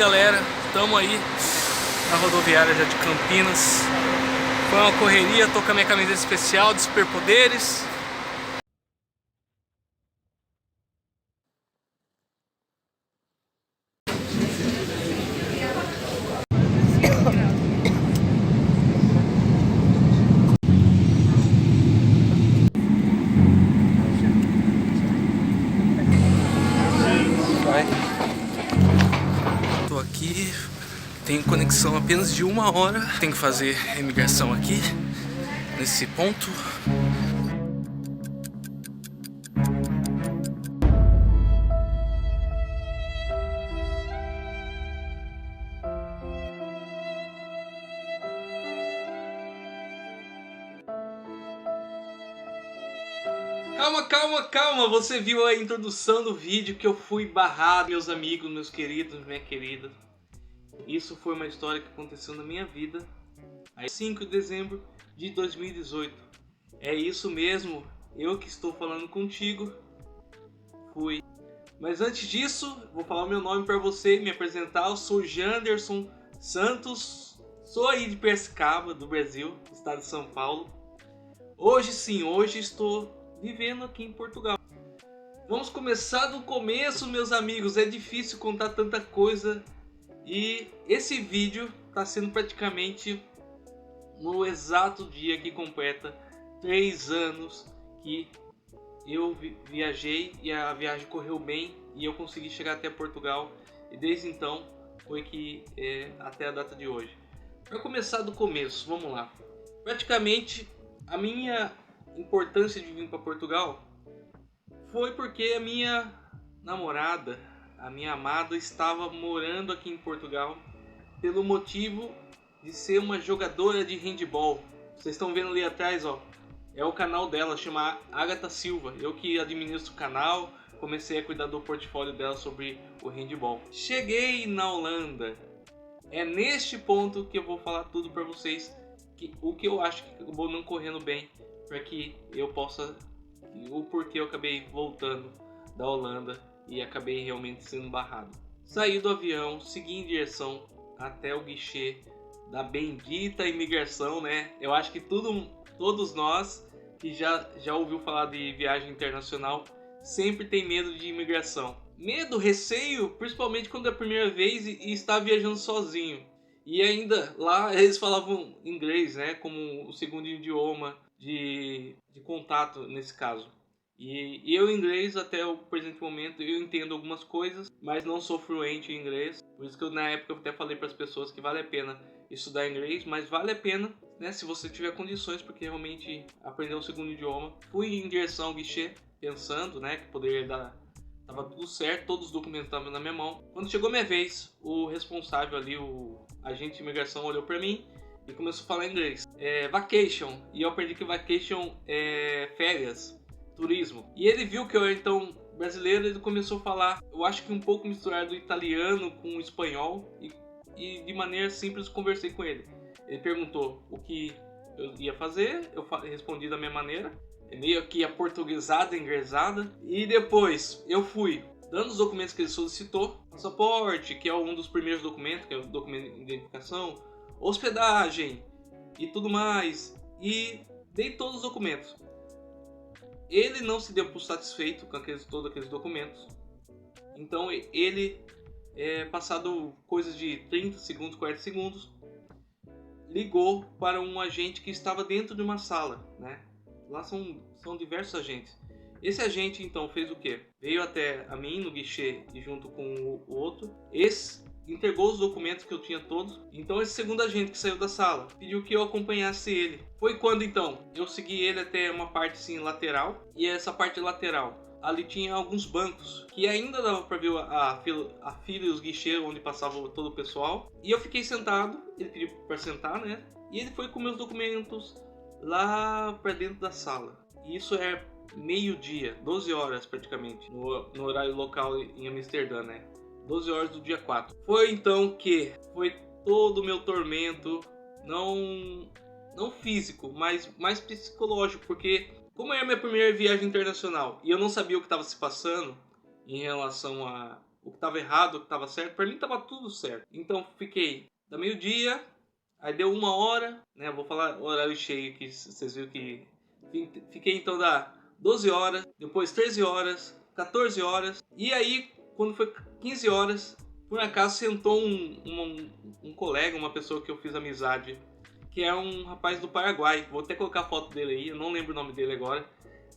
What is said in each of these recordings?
Galera, estamos aí na rodoviária já de Campinas. Foi uma correria, tô com a minha camiseta especial de superpoderes. Tô aqui, tenho conexão apenas de 1 hora. Tenho que fazer a imigração aqui, nesse ponto. Calma, você viu a introdução do vídeo que eu fui barrado, meus amigos, meus queridos, minha querida. Isso foi uma história que aconteceu na minha vida, aí 5 de dezembro de 2018. É isso mesmo, eu que estou falando contigo, fui. Mas antes disso, vou falar o meu nome para você, me apresentar. Eu sou Janderson Santos, sou aí de Piracicaba, do Brasil, estado de São Paulo. Hoje sim, hoje estou vivendo aqui em Portugal. Vamos começar do começo, meus amigos. É difícil contar tanta coisa. E esse vídeo está sendo praticamente no exato dia que completa 3 anos que eu viajei e a viagem correu bem e eu consegui chegar até Portugal. E desde então foi que até a data de hoje. Para começar do começo, vamos lá. Praticamente a minha importância de vir para Portugal foi porque a minha namorada, a minha amada, estava morando aqui em Portugal pelo motivo de ser uma jogadora de handball. Vocês estão vendo ali atrás, ó, é o canal dela, chama Agatha Silva. Eu que administro o canal, comecei a cuidar do portfólio dela sobre o handball. Cheguei na Holanda, é neste ponto que eu vou falar tudo para vocês, o que eu acho que acabou não correndo bem, para que eu possa, o porquê eu acabei voltando da Holanda e acabei realmente sendo barrado. Saí do avião, segui em direção até o guichê da bendita imigração, né? Eu acho que todos nós que já ouviu falar de viagem internacional sempre tem medo de imigração. Medo, receio, principalmente quando é a primeira vez e está viajando sozinho. E ainda lá eles falavam inglês, né? Como o segundo idioma de contato nesse caso. E eu inglês até o presente momento eu entendo algumas coisas, mas não sou fluente em inglês. Por isso que eu, na época eu até falei para as pessoas que vale a pena estudar inglês, mas vale a pena, né, se você tiver condições, porque realmente aprender um segundo idioma. Fui em direção ao guichê pensando, né, que poderia dar, tava tudo certo, todos os documentos estavam na minha mão. Quando chegou minha vez, o responsável ali, o agente de imigração, olhou para mim e começou a falar inglês. Vacation, e eu aprendi que vacation é férias, turismo. E ele viu que eu era então brasileiro, ele começou a falar, eu acho que um pouco misturado italiano com espanhol, e de maneira simples conversei com ele. Ele perguntou o que eu ia fazer, eu respondi da minha maneira, meio que aportuguesada, inglesada, e depois eu fui dando os documentos que ele solicitou, passaporte, que é um dos primeiros documentos, que é o documento de identificação, hospedagem e tudo mais, e dei todos os documentos. Ele não se deu por satisfeito com todos aqueles documentos, então ele, passado coisas de 30 segundos, 40 segundos, ligou para um agente que estava dentro de uma sala, né? Lá são diversos agentes. Esse agente então fez o quê? Veio até a mim no guichê e junto com o outro, entregou os documentos que eu tinha todos. Então esse segundo agente que saiu da sala pediu que eu acompanhasse ele. Foi quando então eu segui ele até uma parte assim lateral, e essa parte lateral ali tinha alguns bancos que ainda dava para ver a fila e os guichês onde passava todo o pessoal. E eu fiquei sentado, ele pediu para sentar, né? E ele foi com meus documentos lá para dentro da sala. E isso é meio-dia, 12 horas praticamente, no horário local em Amsterdã, né? 12 horas do dia 4. Foi então que foi todo o meu tormento, não físico, mas mais psicológico, porque como é a minha primeira viagem internacional e eu não sabia o que estava se passando em relação a o que estava errado, o que estava certo. Para mim estava tudo certo. Então fiquei da meio-dia, aí deu 1 hora, né? Vou falar horário cheio que vocês viram que fiquei então da 12 horas, depois 13 horas, 14 horas, e aí quando foi 15 horas, por acaso sentou um colega, uma pessoa que eu fiz amizade, que é um rapaz do Paraguai. Vou até colocar a foto dele aí, eu não lembro o nome dele agora,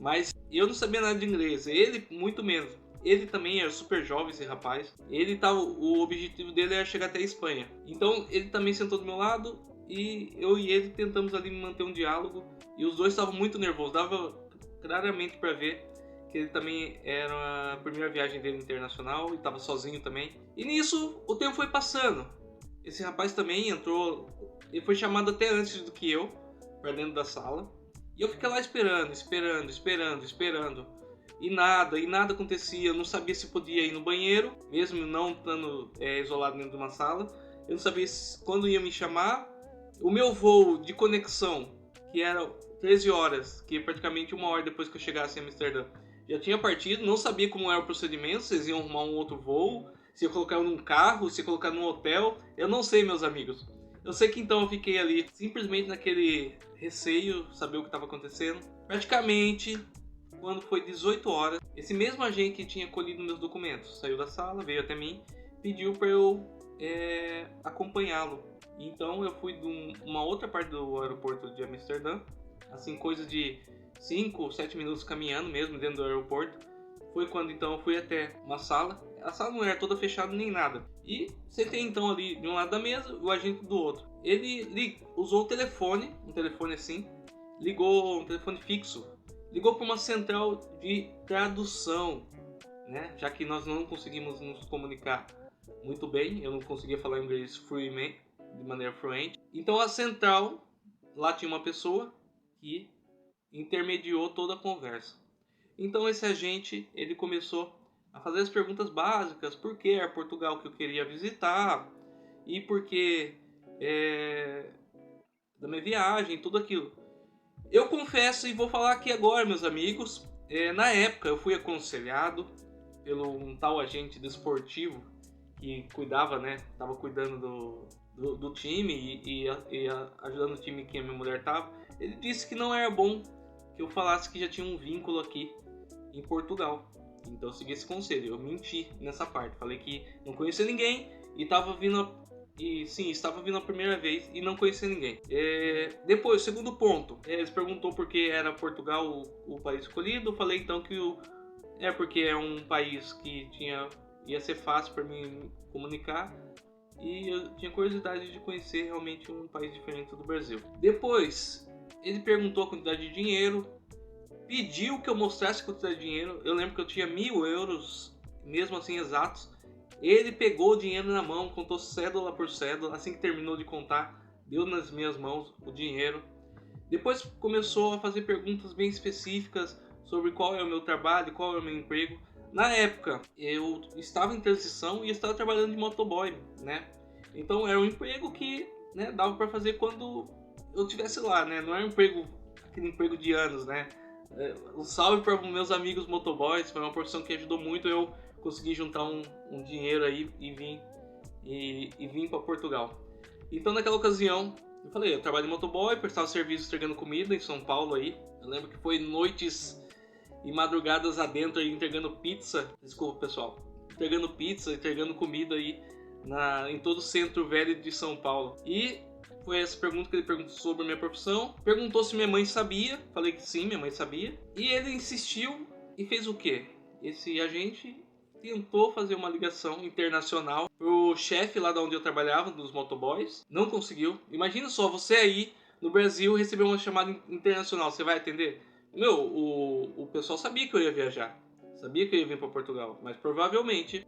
mas eu não sabia nada de inglês, ele muito menos. Ele também era super jovem, esse rapaz. O objetivo dele era chegar até a Espanha. Então ele também sentou do meu lado e eu e ele tentamos ali manter um diálogo. E os dois estavam muito nervosos, dava claramente para ver que ele também era a primeira viagem dele internacional e estava sozinho também. E nisso o tempo foi passando. Esse rapaz também entrou, ele foi chamado até antes do que eu, para dentro da sala. E eu fiquei lá esperando. E nada acontecia. Eu não sabia se podia ir no banheiro, mesmo não estando isolado dentro de uma sala. Eu não sabia quando ia me chamar. O meu voo de conexão, que era 13 horas, que é praticamente 1 hora depois que eu chegasse em Amsterdã, já tinha partido. Não sabia como era o procedimento, se eles iam arrumar um outro voo, se ia colocar num carro, se ia colocar num hotel. Eu não sei, meus amigos. Eu sei que então eu fiquei ali simplesmente naquele receio, saber o que estava acontecendo. Praticamente, quando foi 18 horas, esse mesmo agente que tinha colhido meus documentos saiu da sala, veio até mim, pediu para eu acompanhá-lo. Então eu fui de uma outra parte do aeroporto de Amsterdã, assim, coisa de 5 ou 7 minutos caminhando mesmo dentro do aeroporto. Foi quando então eu fui até uma sala. A sala não era toda fechada nem nada. E sentei então ali de um lado da mesa, o agente do outro. Ele usou o telefone, um telefone assim, ligou um telefone fixo. Ligou para uma central de tradução, né? Já que nós não conseguimos nos comunicar muito bem, eu não conseguia falar inglês de maneira fluente. Então a central, lá tinha uma pessoa que intermediou toda a conversa. Então esse agente, ele começou a fazer as perguntas básicas, por que era Portugal que eu queria visitar, e por que da minha viagem, tudo aquilo. Eu confesso e vou falar aqui agora, meus amigos, na época eu fui aconselhado pelo um tal agente desportivo que cuidava, né, estava cuidando do time e ajudando o time que a minha mulher estava. Ele disse que não era bom que eu falasse que já tinha um vínculo aqui em Portugal. Então eu segui esse conselho, eu menti nessa parte, falei que não conhecia ninguém e estava vindo a primeira vez e não conhecia ninguém. Depois, segundo ponto, eles perguntou por que era Portugal o país escolhido. Eu falei então que porque é um país que ia ser fácil para mim comunicar e eu tinha curiosidade de conhecer realmente um país diferente do Brasil. Depois, ele perguntou a quantidade de dinheiro, pediu que eu mostrasse a quantidade de dinheiro. Eu lembro que eu tinha 1.000 euros, mesmo assim exatos. Ele pegou o dinheiro na mão, contou cédula por cédula. Assim que terminou de contar, deu nas minhas mãos o dinheiro. Depois começou a fazer perguntas bem específicas sobre qual é o meu trabalho, qual é o meu emprego. Na época, eu estava em transição e estava trabalhando de motoboy, né? Então era um emprego que, né, dava para fazer quando eu estivesse lá, né? Não era aquele emprego de anos, né? Um salve para meus amigos motoboys, foi uma profissão que ajudou muito eu conseguir juntar um dinheiro aí e vim para Portugal. Então naquela ocasião, eu falei, eu trabalho de motoboy, prestava serviço entregando comida em São Paulo aí. Eu lembro que foi noites e madrugadas adentro aí entregando pizza, desculpa pessoal, entregando comida aí em todo o centro velho de São Paulo. E foi essa pergunta que ele perguntou sobre a minha profissão. Perguntou se minha mãe sabia. Falei que sim, minha mãe sabia. E ele insistiu e fez o quê? Esse agente tentou fazer uma ligação internacional pro chefe lá de onde eu trabalhava, dos motoboys. Não conseguiu. Imagina só, você aí no Brasil receber uma chamada internacional. Você vai atender? O pessoal sabia que eu ia viajar. Sabia que eu ia vir para Portugal. Mas provavelmente,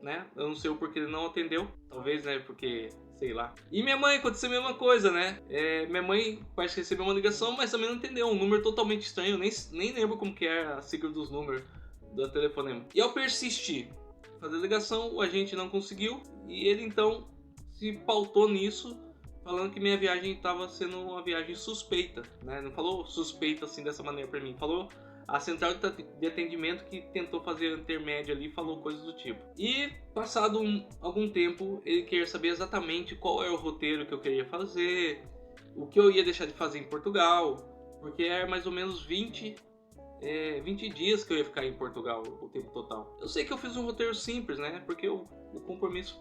né? Eu não sei o porquê ele não atendeu. Talvez, né? Porque... sei lá. E minha mãe, aconteceu a mesma coisa, né? Minha mãe parece que recebeu uma ligação, mas também não entendeu. Um número totalmente estranho. Nem lembro como que é a sigla dos números do telefonema. E ao persistir, fazer ligação, o agente não conseguiu. E ele então se pautou nisso, falando que minha viagem estava sendo uma viagem suspeita, né? Não falou suspeita assim dessa maneira pra mim. Falou a central de atendimento que tentou fazer a intermédia ali e falou coisas do tipo. E passado algum tempo, ele queria saber exatamente qual era o roteiro que eu queria fazer, o que eu ia deixar de fazer em Portugal, porque era mais ou menos 20 dias que eu ia ficar em Portugal o tempo total. Eu sei que eu fiz um roteiro simples, né? Porque o compromisso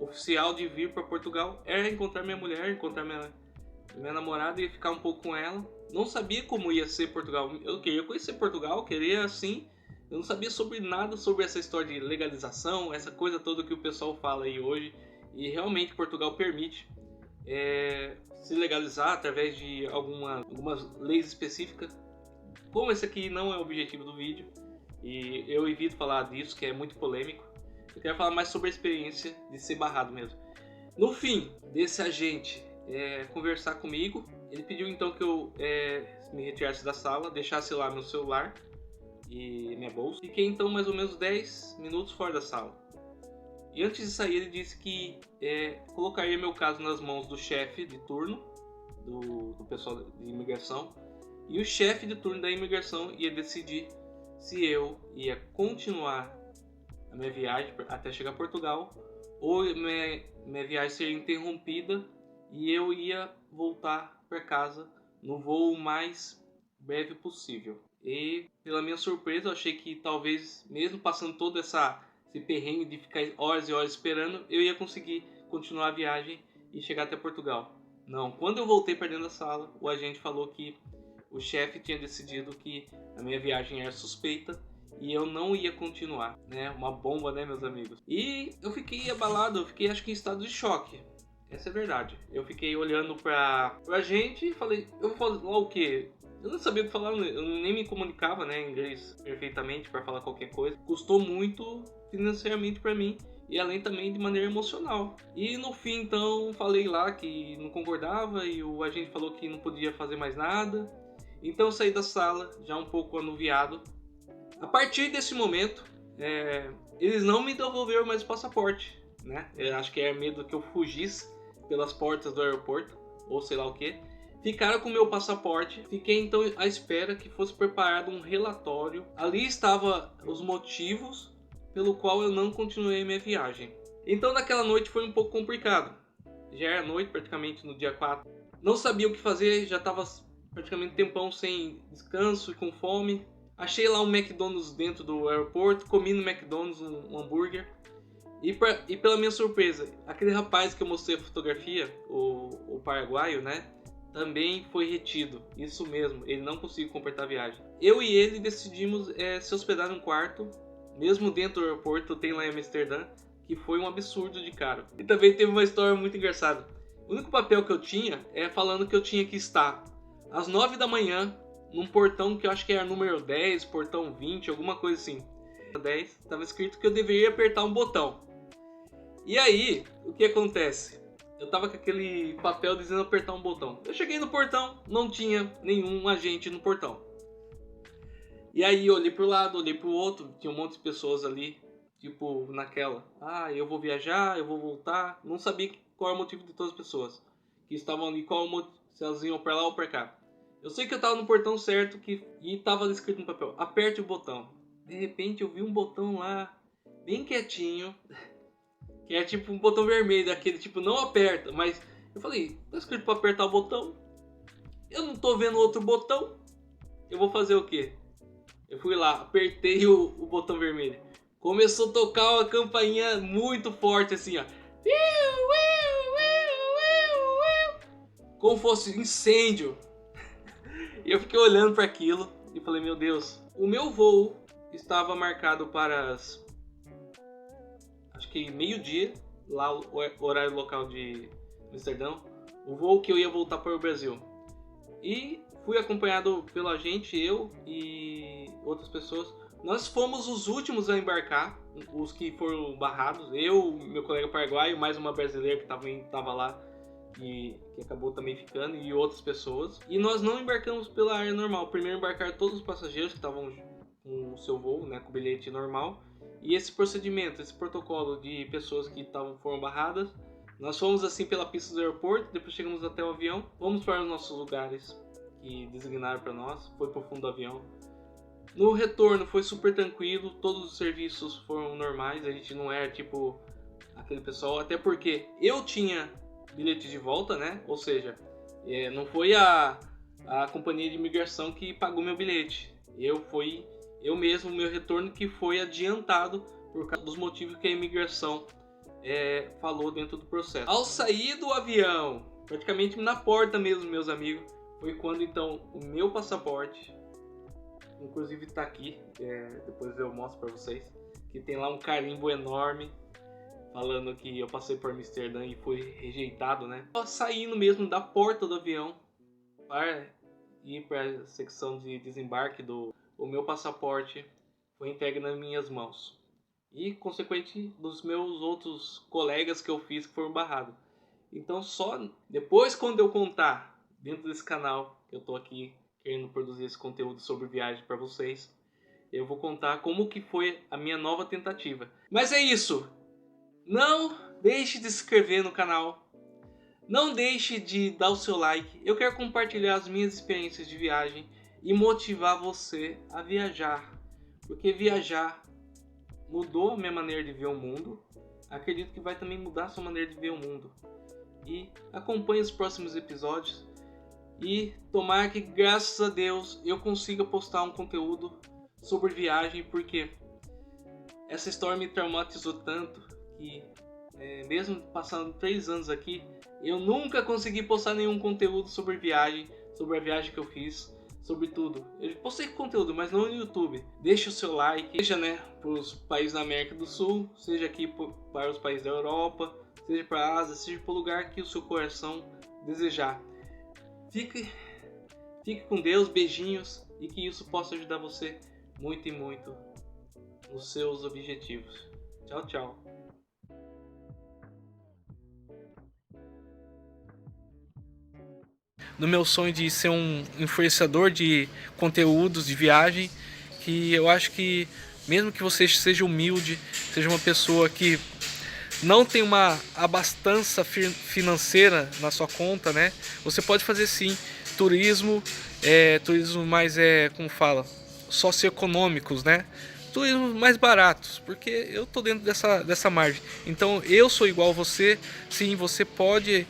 oficial de vir para Portugal era encontrar minha mulher, encontrar minha namorada e ficar um pouco com ela. Não sabia como ia ser Portugal. Eu queria conhecer Portugal, queria assim. Eu não sabia sobre nada sobre essa história de legalização, essa coisa toda que o pessoal fala aí hoje. E realmente Portugal permite se legalizar através de algumas leis específicas. Como esse aqui não é o objetivo do vídeo, e eu evito falar disso, que é muito polêmico, eu quero falar mais sobre a experiência de ser barrado mesmo. No fim desse agente conversar comigo, ele pediu então que eu me retirasse da sala, deixasse lá meu celular e minha bolsa. Fiquei então mais ou menos 10 minutos fora da sala. E antes de sair ele disse que colocaria meu caso nas mãos do chefe de turno, do pessoal de imigração. E o chefe de turno da imigração ia decidir se eu ia continuar a minha viagem até chegar a Portugal ou minha viagem seria interrompida e eu ia voltar para casa no voo mais breve possível. E pela minha surpresa eu achei que talvez mesmo passando todo esse perrengue de ficar horas e horas esperando, eu ia conseguir continuar a viagem e chegar até Portugal. Não, quando eu voltei para dentro da sala, o agente falou que o chefe tinha decidido que a minha viagem era suspeita e eu não ia continuar, né? Uma bomba, né, meus amigos? E eu fiquei abalado, eu fiquei acho que em estado de choque. Essa é a verdade. Eu fiquei olhando pra gente e falei, eu vou falar o quê? Eu não sabia o que falar, eu nem me comunicava, né, em inglês perfeitamente para falar qualquer coisa. Custou muito financeiramente para mim e além também de maneira emocional. E no fim, então, falei lá que não concordava e o agente falou que não podia fazer mais nada. Então eu saí da sala, já um pouco anuviado. A partir desse momento, eles não me devolveram mais o passaporte, né? Eu acho que era medo que eu fugisse pelas portas do aeroporto, ou sei lá o que. Ficaram com o meu passaporte, fiquei então à espera que fosse preparado um relatório. Ali estavam os motivos pelo qual eu não continuei minha viagem. Então naquela noite foi um pouco complicado. Já era noite, praticamente no dia 4. Não sabia o que fazer, já estava praticamente tempão sem descanso e com fome. Achei lá um McDonald's dentro do aeroporto, comi no McDonald's um hambúrguer. E pela minha surpresa, aquele rapaz que eu mostrei a fotografia, o paraguaio, né? Também foi retido. Isso mesmo, ele não conseguiu completar a viagem. Eu e ele decidimos se hospedar num quarto, mesmo dentro do aeroporto, tem lá em Amsterdã, que foi um absurdo de caro. E também teve uma história muito engraçada. O único papel que eu tinha falando que eu tinha que estar às 9 da manhã, num portão que eu acho que era número 10, portão 20, alguma coisa assim. 10, estava escrito que eu deveria apertar um botão. E aí, o que acontece? Eu tava com aquele papel dizendo apertar um botão. Eu cheguei no portão, não tinha nenhum agente no portão. E aí eu olhei pro lado, olhei pro outro, tinha um monte de pessoas ali, tipo naquela. Eu vou viajar, eu vou voltar. Não sabia qual era o motivo de todas as pessoas que estavam ali, qual o motivo, se elas iam pra lá ou pra cá. Eu sei que eu tava no portão certo e tava escrito no papel, aperte o botão. De repente eu vi um botão lá, bem quietinho, que é tipo um botão vermelho, daquele tipo, não aperta, mas eu falei, tá escrito pra apertar o botão, eu não tô vendo outro botão, eu vou fazer o quê? Eu fui lá, apertei o botão vermelho, começou a tocar uma campainha muito forte assim, ó, como fosse incêndio. E eu fiquei olhando para aquilo e falei, meu Deus, o meu voo estava marcado para acho que meio-dia, lá o horário local de Amsterdã, o voo que eu ia voltar para o Brasil. E fui acompanhado pelo agente, eu e outras pessoas. Nós fomos os últimos a embarcar, os que foram barrados. Eu, meu colega paraguaio, mais uma brasileira que também estava lá, que acabou também ficando, e outras pessoas. E nós não embarcamos pela área normal. Primeiro embarcaram todos os passageiros que estavam com o seu voo, né, com o bilhete normal. E esse procedimento, esse protocolo de pessoas que foram barradas, nós fomos assim pela pista do aeroporto, depois chegamos até o avião, fomos para os nossos lugares que designaram para nós, foi pro fundo do avião. No retorno foi super tranquilo, todos os serviços foram normais, a gente não era tipo aquele pessoal, até porque eu tinha bilhete de volta, né? Ou seja, não foi a companhia de imigração que pagou meu bilhete. Eu mesmo, meu retorno que foi adiantado por causa dos motivos que a imigração falou dentro do processo. Ao sair do avião, praticamente na porta mesmo, meus amigos, foi quando então o meu passaporte, inclusive tá aqui, depois eu mostro para vocês, que tem lá um carimbo enorme falando que eu passei por Amsterdã e fui rejeitado, né? Saindo mesmo da porta do avião para ir para a secção de desembarque o meu passaporte foi entregue nas minhas mãos. E, consequente, dos meus outros colegas que eu fiz que foram barrados. Então, só depois, quando eu contar dentro desse canal, que eu tô aqui querendo produzir esse conteúdo sobre viagem para vocês, eu vou contar como que foi a minha nova tentativa. Mas é isso! Não deixe de se inscrever no canal. Não deixe de dar o seu like. Eu quero compartilhar as minhas experiências de viagem e motivar você a viajar. Porque viajar mudou a minha maneira de ver o mundo. Acredito que vai também mudar a sua maneira de ver o mundo. E acompanhe os próximos episódios. E tomara que, graças a Deus, eu consiga postar um conteúdo sobre viagem. Porque essa história me traumatizou tanto que, mesmo passando 3 anos aqui, eu nunca consegui postar nenhum conteúdo sobre viagem, sobre a viagem que eu fiz, sobre tudo. Eu postei conteúdo, mas não no YouTube. Deixa o seu like, seja para os países da América do Sul, seja aqui para os países da Europa, seja para a Ásia, seja para o lugar que o seu coração desejar. Fique com Deus, beijinhos, e que isso possa ajudar você muito e muito nos seus objetivos. Tchau, tchau. No meu sonho de ser um influenciador de conteúdos de viagem, que eu acho que mesmo que você seja humilde, seja uma pessoa que não tem uma abastança financeira na sua conta, né? Você pode fazer sim turismo mais como fala, socioeconômicos, né? Turismo mais baratos, porque eu tô dentro dessa margem. Então eu sou igual a você, sim, você pode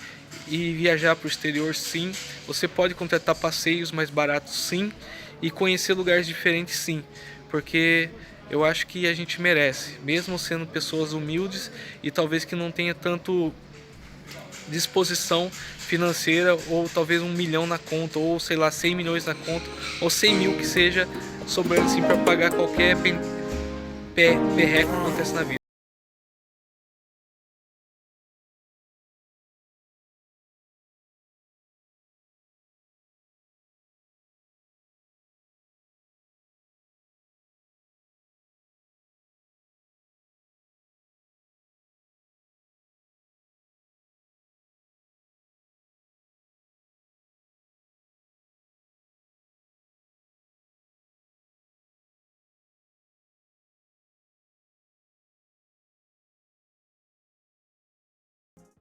ir viajar para o exterior, sim. Você pode contratar passeios mais baratos, sim. E conhecer lugares diferentes, sim. Porque eu acho que a gente merece, mesmo sendo pessoas humildes e talvez que não tenha tanto disposição financeira, ou talvez 1 milhão na conta, ou sei lá, 100 milhões na conta, ou 100 mil que seja, sobrando assim para pagar qualquer perreco que acontece na vida.